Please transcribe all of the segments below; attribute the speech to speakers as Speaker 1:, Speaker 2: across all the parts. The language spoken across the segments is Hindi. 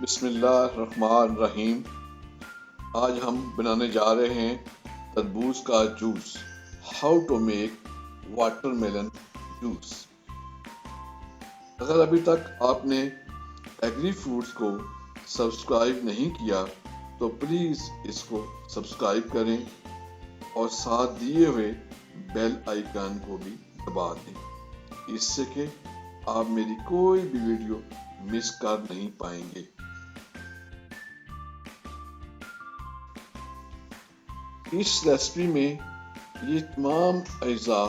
Speaker 1: बिस्मिल्लाहिर्रहमानिर्रहीम। आज हम बनाने जा रहे हैं तरबूज का juice. How to make watermelon juice. अगर अभी तक आपने एग्री फूड्स को सब्सक्राइब नहीं किया तो प्लीज़ इसको सब्सक्राइब करें और साथ दिए हुए बेल आइकन को भी दबा दें, इससे कि आप मेरी कोई भी वीडियो मिस कर नहीं पाएंगे। इस रेसिपी में ये तमाम अज्जा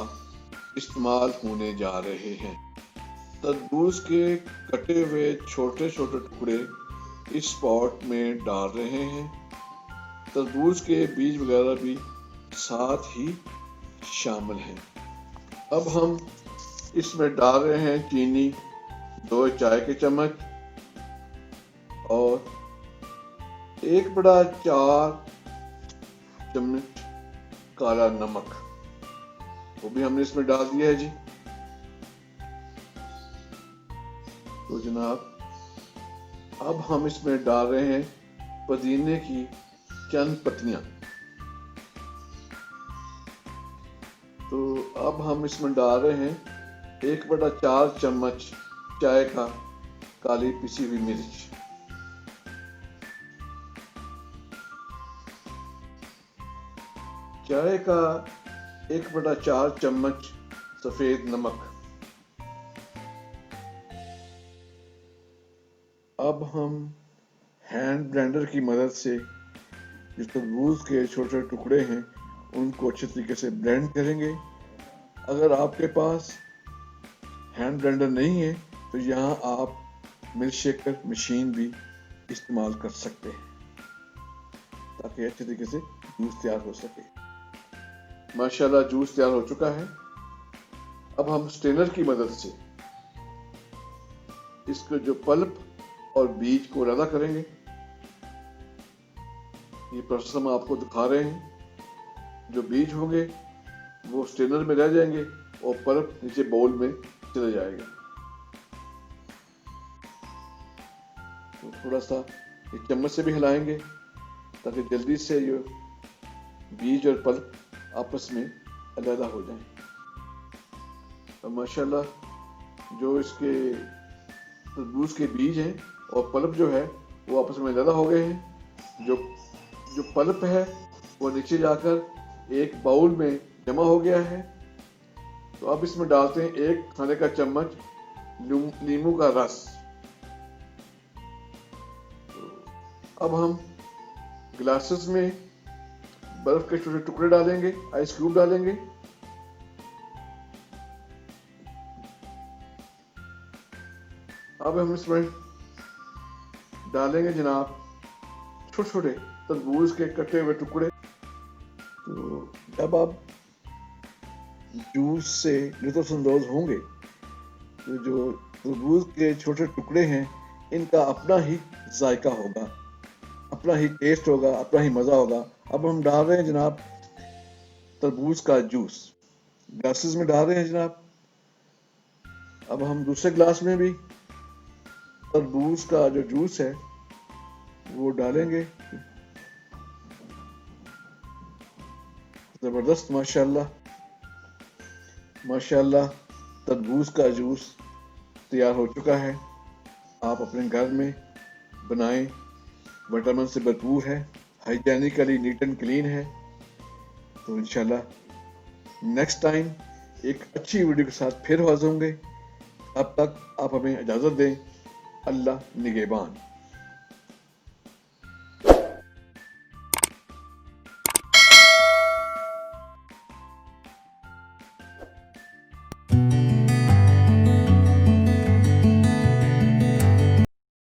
Speaker 1: इस्तेमाल होने जा रहे हैं। तरबूज के कटे हुए छोटे छोटे टुकड़े इस पॉट में डाल रहे हैं। तरबूज के बीज वगैरह भी साथ ही शामिल हैं। अब हम इसमें डाल रहे हैं चीनी 2 चाय के चम्मच और 1 बड़ा 4 चम्मच काला नमक, वो भी हमने इसमें डाल दिया है जी। तो जनाब अब हम इसमें डाल रहे हैं पुदीने की चंद पत्तियां। तो अब हम इसमें डाल रहे हैं 1 बटा 4 चम्मच चाय का काली पिसी हुई मिर्च, चाय का 1 बटा 4 चम्मच सफेद नमक। अब हम हैंड ब्लेंडर की मदद से जो तरबूज के छोटे टुकड़े हैं उनको अच्छे तरीके से ब्लेंड करेंगे। अगर आपके पास हैंड ब्लेंडर नहीं है तो यहाँ आप मिल्क शेकर मशीन भी इस्तेमाल कर सकते हैं ताकि अच्छे तरीके से जूस तैयार हो सके। माशाल्लाह जूस तैयार हो चुका है। अब हम स्ट्रेनर की मदद से इसके जो पल्प और बीज को अलग करेंगे। ये प्रोसेस हम आपको दिखा रहे हैं। जो बीज होंगे वो स्ट्रेनर में रह जाएंगे और पल्प नीचे बाउल में चला जाएगा। तो थोड़ा सा एक चम्मच से भी हिलाएंगे ताकि जल्दी से ये बीज और पल्प आपस में अलग हो जाएं। तो माशाल्लाह जो इसके तरबूज के बीज हैं और पल्प जो है वो आपस में अलग हो गए हैं। जो पल्प है वो नीचे जाकर एक बाउल में जमा हो गया है। तो अब इसमें डालते हैं 1 खाने का चम्मच नींबू का रस। अब हम ग्लासेस में बर्फ के छोटे टुकड़े डालेंगे, आइस क्यूब डालेंगे। अब हम इसमें डालेंगे जनाब छोटे छोटे तरबूज के कटे हुए टुकड़े। तो जब आप जूस से लुत्फ़अंदोज़ होंगे तो जो तरबूज के छोटे टुकड़े हैं इनका अपना ही जायका होगा, अपना ही टेस्ट होगा, अपना ही मज़ा होगा। अब हम डाल रहे हैं जनाब तरबूज का जूस, ग्लासेस में डाल रहे हैं जनाब। अब हम दूसरे ग्लास में भी तरबूज का जो जूस है वो डालेंगे। ज़बरदस्त माशाल्लाह माशाल्लाह तरबूज का जूस तैयार हो चुका है। आप अपने घर में बनाएं, विटामिन से भरपूर है, हाइजेनिकली नीट एंड क्लीन है। तो इंशाल्लाह नेक्स्ट टाइम एक अच्छी वीडियो के साथ फिर हाजिर होंगे। अब तक आप हमें इजाज़त दें। अल्लाह निगहबान।